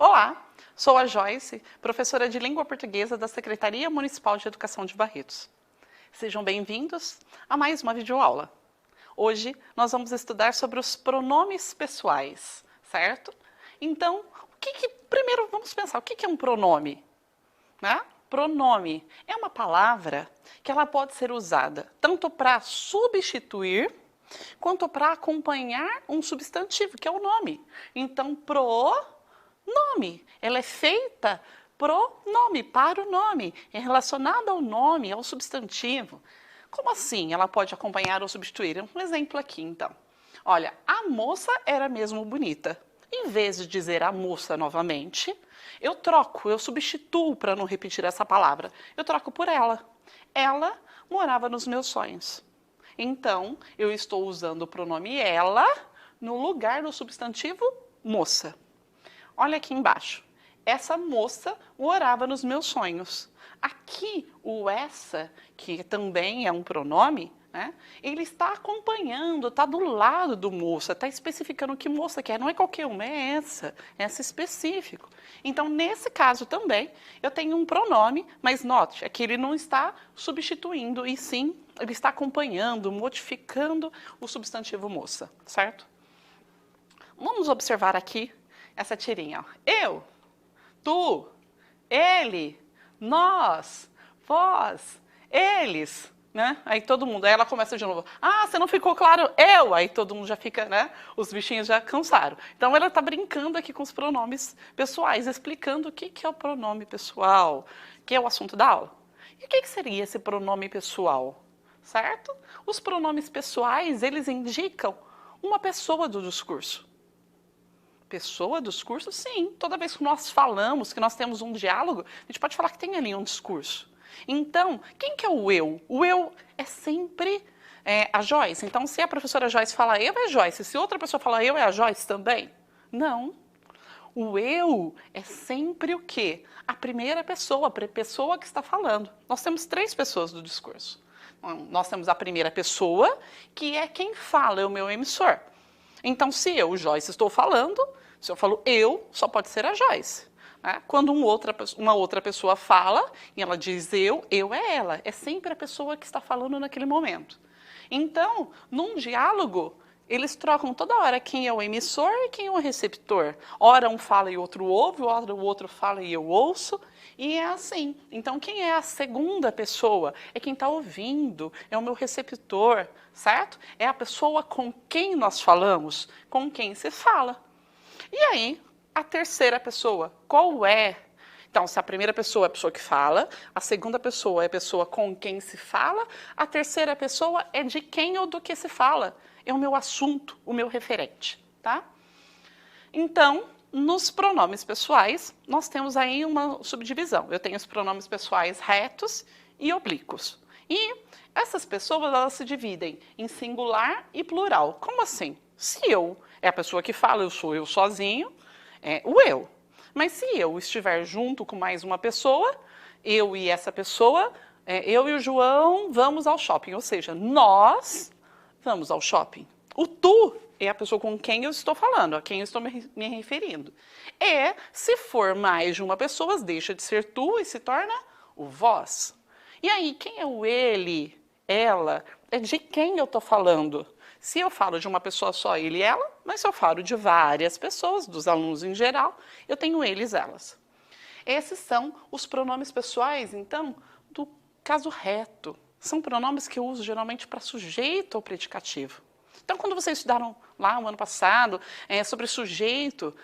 Olá, sou a Joyce, professora de língua portuguesa da Secretaria Municipal de Educação de Barretos. Sejam bem-vindos a mais uma videoaula. Hoje nós vamos estudar sobre os pronomes pessoais, certo? Então, primeiro vamos pensar, o que é um pronome? Né? Pronome é uma palavra que ela pode ser usada tanto para substituir quanto para acompanhar um substantivo, que é o nome. Então, pronome, ela é feita pronome, para o nome, é relacionada ao nome, ao substantivo. Como assim ela pode acompanhar ou substituir? Um exemplo aqui, então. Olha, a moça era mesmo bonita. Em vez de dizer a moça novamente, eu troco, eu substituo para não repetir essa palavra. Eu troco por ela. Ela morava nos meus sonhos. Então, eu estou usando o pronome ela no lugar do substantivo moça. Olha aqui embaixo. Essa moça morava nos meus sonhos. Aqui, o essa, que também é um pronome, né, ele está acompanhando, está do lado do moça, está especificando que moça que é. Não é qualquer uma, é essa específico. Então, nesse caso também, eu tenho um pronome, mas note, é que ele não está substituindo, e sim, ele está acompanhando, modificando o substantivo moça, certo? Vamos observar aqui essa tirinha. Ó. Eu, tu, ele, nós, vós, eles, né? Aí todo mundo, aí ela começa de novo. Ah, você não ficou claro? Eu! Aí todo mundo já fica, né? Os bichinhos já cansaram. Então ela está brincando aqui com os pronomes pessoais, explicando o que é o pronome pessoal, que é o assunto da aula. E o que seria esse pronome pessoal? Certo? Os pronomes pessoais, eles indicam uma pessoa do discurso. Pessoa do discurso, sim. Toda vez que nós falamos, que nós temos um diálogo, a gente pode falar que tem ali um discurso. Então, quem que é o eu? O eu é sempre a Joyce. Então, se a professora Joyce fala eu, é Joyce. Se outra pessoa fala eu, é a Joyce também? Não. O eu é sempre o quê? A primeira pessoa, a pessoa que está falando. Nós temos 3 pessoas do discurso. Nós temos a primeira pessoa, que é quem fala, é o meu emissor. Então, se eu, Joyce, estou falando, se eu falo eu, só pode ser a Joyce. Né? Quando uma outra pessoa fala e ela diz eu é ela. É sempre a pessoa que está falando naquele momento. Então, num diálogo, eles trocam toda hora quem é o emissor e quem é o receptor. Ora um fala e o outro ouve, ora o outro fala e eu ouço. E é assim. Então, quem é a segunda pessoa? É quem está ouvindo, é o meu receptor, certo? É a pessoa com quem nós falamos, com quem se fala. E aí, a terceira pessoa, qual é? Então, se a primeira pessoa é a pessoa que fala, a segunda pessoa é a pessoa com quem se fala, a terceira pessoa é de quem ou do que se fala. É o meu assunto, o meu referente, tá? Então, nos pronomes pessoais, nós temos aí uma subdivisão. Eu tenho os pronomes pessoais retos e oblíquos. E essas pessoas, elas se dividem em singular e plural. Como assim? Se eu é a pessoa que fala, eu sou eu sozinho, é o eu. Mas se eu estiver junto com mais uma pessoa, eu e essa pessoa, eu e o João vamos ao shopping. Ou seja, nós vamos ao shopping. O tu é a pessoa com quem eu estou falando, a quem eu estou me referindo. E, se for mais de uma pessoa, deixa de ser tu e se torna o vós. E aí, quem é o ele, ela? É de quem eu estou falando? Se eu falo de uma pessoa só, ele e ela, mas se eu falo de várias pessoas, dos alunos em geral, eu tenho eles e elas. Esses são os pronomes pessoais, então, do caso reto. São pronomes que eu uso geralmente para sujeito ou predicativo. Então, quando vocês estudaram lá o ano passado sobre sujeito,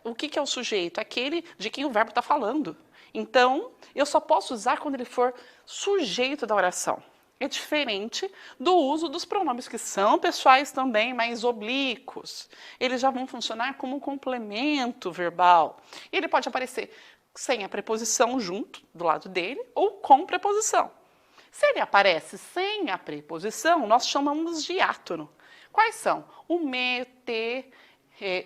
o que é o sujeito? Aquele de quem o verbo está falando. Então, eu só posso usar quando ele for sujeito da oração. É diferente do uso dos pronomes que são pessoais também, mas oblíquos. Eles já vão funcionar como um complemento verbal. E ele pode aparecer sem a preposição junto, do lado dele, ou com preposição. Se ele aparece sem a preposição, nós chamamos de átono. Quais são? O me, te,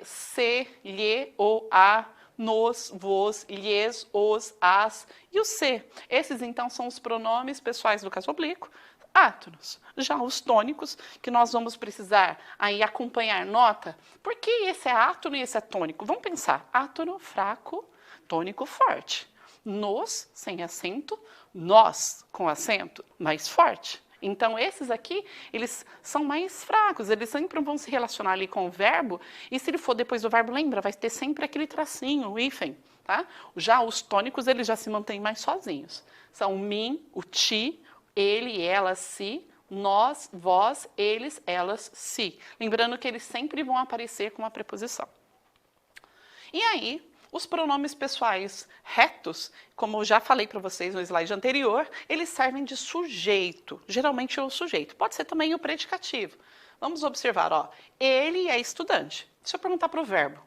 se, lhe, o, a, nos, vos, lhes, os, as e o se. Esses, então, são os pronomes pessoais do caso oblíquo. átonos. Já os tônicos, que nós vamos precisar aí acompanhar nota, por que esse é átono e esse é tônico? Vamos pensar, átono fraco, tônico forte. Nos, sem acento, nós, com acento, mais forte. Então, esses aqui, eles são mais fracos, eles sempre vão se relacionar ali com o verbo, e se ele for depois do verbo, lembra, vai ter sempre aquele tracinho, o hífen, tá? Já os tônicos, eles já se mantêm mais sozinhos. São o mim, o ti, ele, ela, si, nós, vós, eles, elas, si. Lembrando que eles sempre vão aparecer com uma preposição. E aí, os pronomes pessoais retos, como eu já falei para vocês no slide anterior, eles servem de sujeito. Geralmente é o sujeito. Pode ser também o predicativo. Vamos observar, ó. Ele é estudante. Se eu perguntar para o verbo,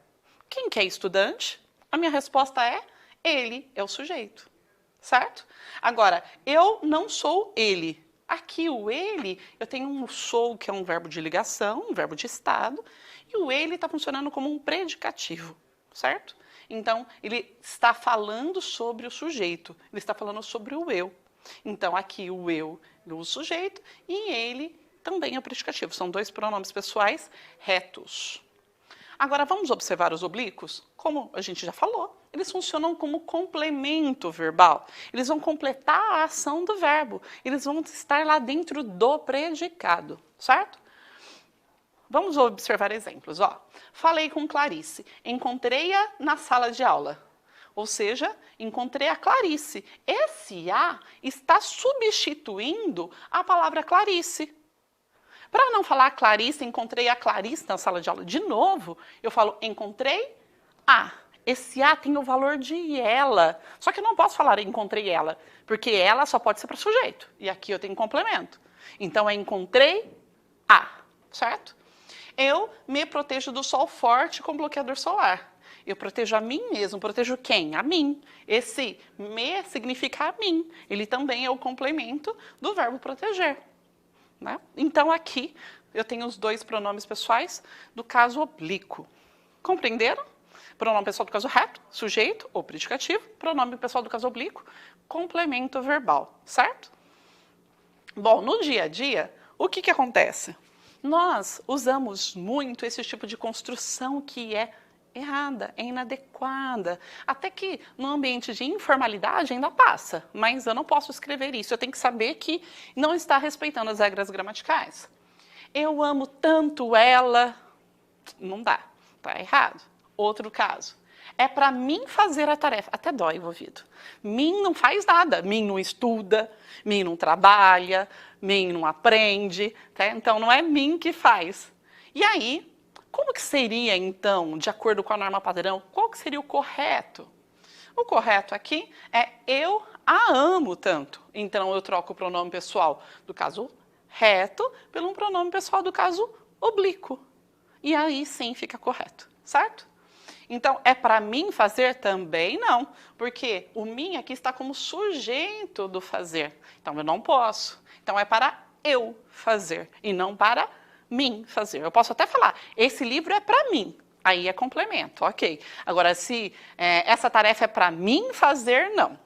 quem que é estudante? A minha resposta é, ele é o sujeito. Certo? Agora, eu não sou ele. Aqui o ele, eu tenho um sou, que é um verbo de ligação, um verbo de estado, e o ele está funcionando como um predicativo, certo? Então, ele está falando sobre o sujeito, ele está falando sobre o eu. Então, aqui o eu é o sujeito e ele também é o predicativo. São dois pronomes pessoais retos. Agora, vamos observar os oblíquos? Como a gente já falou, eles funcionam como complemento verbal. Eles vão completar a ação do verbo. Eles vão estar lá dentro do predicado, certo? Vamos observar exemplos. Ó, falei com Clarice, encontrei-a na sala de aula. Ou seja, encontrei a Clarice. Esse a está substituindo a palavra Clarice. Para não falar Clarice, encontrei a Clarice na sala de aula de novo, eu falo encontrei a. Esse a tem o valor de ela. Só que eu não posso falar encontrei ela, porque ela só pode ser para sujeito. E aqui eu tenho complemento. Então é encontrei a, certo? Eu me protejo do sol forte com bloqueador solar. Eu protejo a mim mesmo. Protejo quem? A mim. Esse me significa a mim. Ele também é o complemento do verbo proteger. Né? Então, aqui, eu tenho os dois pronomes pessoais do caso oblíquo. Compreenderam? Pronome pessoal do caso reto, sujeito ou predicativo. Pronome pessoal do caso oblíquo, complemento verbal. Certo? Bom, no dia a dia, o que acontece? Nós usamos muito esse tipo de construção que é errada, é inadequada. Até que no ambiente de informalidade ainda passa, mas eu não posso escrever isso. Eu tenho que saber que não está respeitando as regras gramaticais. Eu amo tanto ela. Não dá, tá errado. Outro caso. É para mim fazer a tarefa. Até dói o ouvido. Mim não faz nada. Mim não estuda, mim não trabalha, mim não aprende. Tá? Então não é mim que faz. E aí, como que seria, então, de acordo com a norma padrão, qual que seria o correto? O correto aqui é eu a amo tanto. Então, eu troco o pronome pessoal do caso reto pelo pronome pessoal do caso oblíquo. E aí sim fica correto, certo? Então, é para mim fazer? Também não, porque o mim aqui está como sujeito do fazer. Então, eu não posso. Então, é para eu fazer e não para mim fazer. Eu posso até falar, esse livro é para mim. Aí é complemento, ok. Agora, se essa tarefa é para mim fazer, não.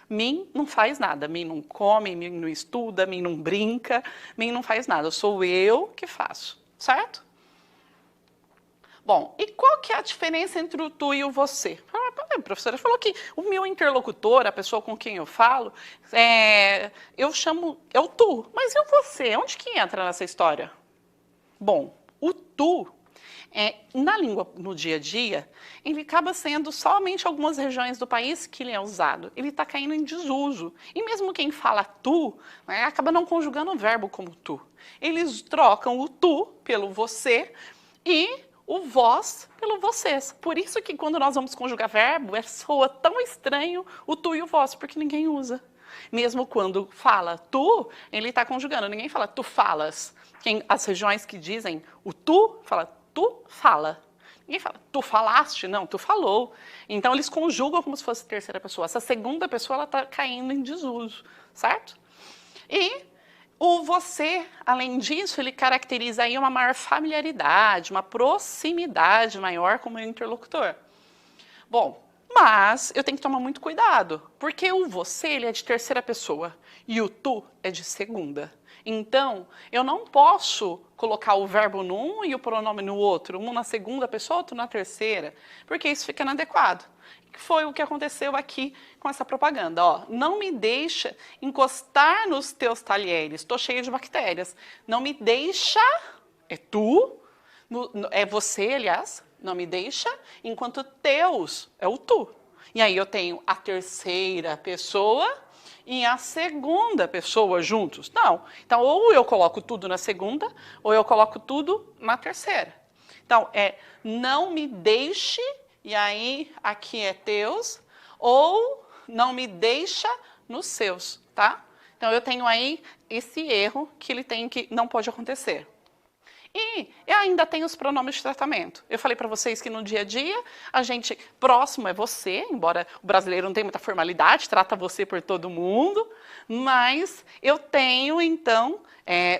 Mim não faz nada. Mim não come, mim não estuda, mim não brinca, mim não faz nada. Sou eu que faço, certo? Bom, e qual que é a diferença entre o tu e o você? A professora falou que o meu interlocutor, a pessoa com quem eu falo, eu chamo, é o tu. Mas e o você? Onde que entra nessa história? Bom, o tu, na língua, no dia a dia, ele acaba sendo somente algumas regiões do país que ele é usado. Ele está caindo em desuso. E mesmo quem fala tu, né, acaba não conjugando o verbo como tu. Eles trocam o tu pelo você e o vós pelo vocês. Por isso que quando nós vamos conjugar verbo, soa tão estranho o tu e o vós, porque ninguém usa. Mesmo quando fala tu, ele está conjugando. Ninguém fala tu falas. As regiões que dizem o tu, fala tu fala. Ninguém fala tu falaste, não, tu falou. Então eles conjugam como se fosse terceira pessoa. Essa segunda pessoa ela está caindo em desuso, certo? E o você, além disso, ele caracteriza aí uma maior familiaridade, uma proximidade maior com o meu interlocutor. Bom, mas eu tenho que tomar muito cuidado, porque o você ele é de terceira pessoa e o tu é de segunda. Então, eu não posso colocar o verbo num e o pronome no outro, um na segunda pessoa, outro na terceira, porque isso fica inadequado. Foi o que aconteceu aqui com essa propaganda. Ó, não me deixa encostar nos teus talheres, estou cheia de bactérias. Não me deixa, é tu, é você, aliás, não me deixa, enquanto teus é o tu. E aí eu tenho a terceira pessoa e a segunda pessoa juntos. Não. Então, ou eu coloco tudo na segunda, ou eu coloco tudo na terceira. Então, não me deixe, e aí aqui é teus, ou não me deixa nos seus, tá? Então, eu tenho aí esse erro que não pode acontecer. E eu ainda tenho os pronomes de tratamento. Eu falei para vocês que no dia a dia, a gente próximo é você, embora o brasileiro não tenha muita formalidade, trata você por todo mundo, mas eu tenho, então,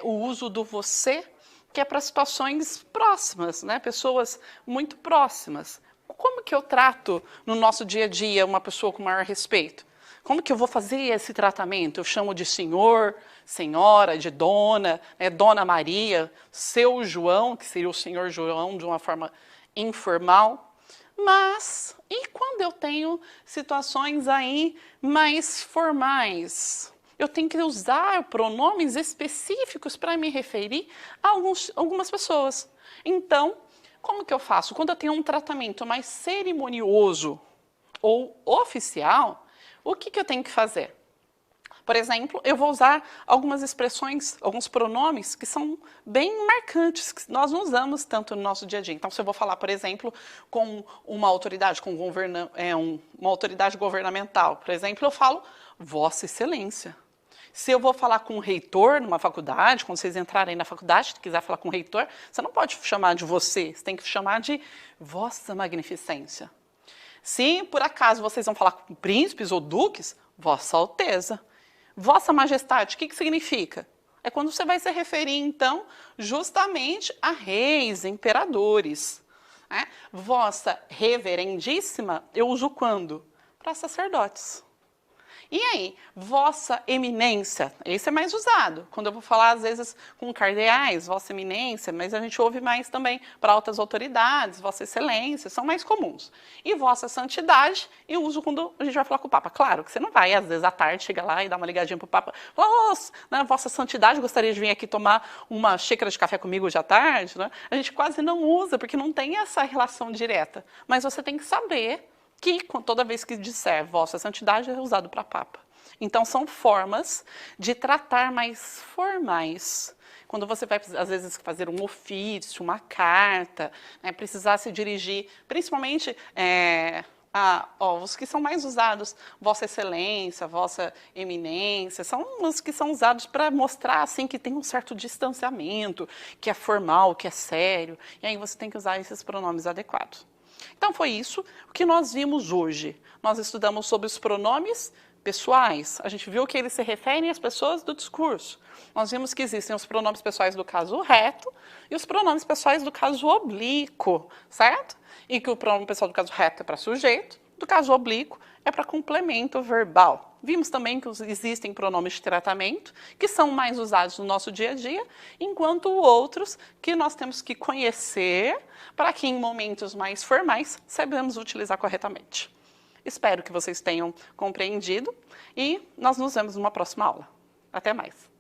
o uso do você, que é para situações próximas, né? Pessoas muito próximas. Como que eu trato no nosso dia a dia uma pessoa com maior respeito? Como que eu vou fazer esse tratamento? Eu chamo de senhor, senhora, de dona, Dona Maria, seu João, que seria o senhor João de uma forma informal. Mas, e quando eu tenho situações aí mais formais? Eu tenho que usar pronomes específicos para me referir a algumas pessoas. Então, como que eu faço? Quando eu tenho um tratamento mais cerimonioso ou oficial, o que eu tenho que fazer? Por exemplo, eu vou usar algumas expressões, alguns pronomes que são bem marcantes, que nós não usamos tanto no nosso dia a dia. Então, se eu vou falar, por exemplo, com uma autoridade, uma autoridade governamental, por exemplo, eu falo Vossa Excelência. Se eu vou falar com o reitor numa faculdade, quando vocês entrarem na faculdade, se quiser falar com o reitor, você não pode chamar de você, você tem que chamar de Vossa Magnificência. Se, por acaso, vocês vão falar com príncipes ou duques, Vossa Alteza. Vossa Majestade, o que significa? É quando você vai se referir, então, justamente a reis, imperadores. Né? Vossa Reverendíssima, eu uso quando? Para sacerdotes. E aí, Vossa Eminência, esse é mais usado. Quando eu vou falar, às vezes, com cardeais, Vossa Eminência, mas a gente ouve mais também para altas autoridades, Vossa Excelência, são mais comuns. E Vossa Santidade, eu uso quando a gente vai falar com o Papa. Claro que você não vai, às vezes, à tarde, chega lá e dá uma ligadinha para o Papa. Né, Vossa Santidade, gostaria de vir aqui tomar uma xícara de café comigo hoje à tarde. Né? A gente quase não usa, porque não tem essa relação direta. Mas você tem que saber que toda vez que disser Vossa Santidade é usado para Papa. Então, são formas de tratar mais formais. Quando você vai, às vezes, fazer um ofício, uma carta, né, precisar se dirigir, principalmente os que são mais usados, Vossa Excelência, Vossa Eminência, são os que são usados para mostrar assim, que tem um certo distanciamento, que é formal, que é sério, e aí você tem que usar esses pronomes adequados. Então, foi isso o que nós vimos hoje. Nós estudamos sobre os pronomes pessoais. A gente viu que eles se referem às pessoas do discurso. Nós vimos que existem os pronomes pessoais do caso reto e os pronomes pessoais do caso oblíquo, certo? E que o pronome pessoal do caso reto é para sujeito, do caso oblíquo é para complemento verbal. Vimos também que existem pronomes de tratamento, que são mais usados no nosso dia a dia, enquanto outros que nós temos que conhecer para que em momentos mais formais saibamos utilizar corretamente. Espero que vocês tenham compreendido e nós nos vemos numa próxima aula. Até mais!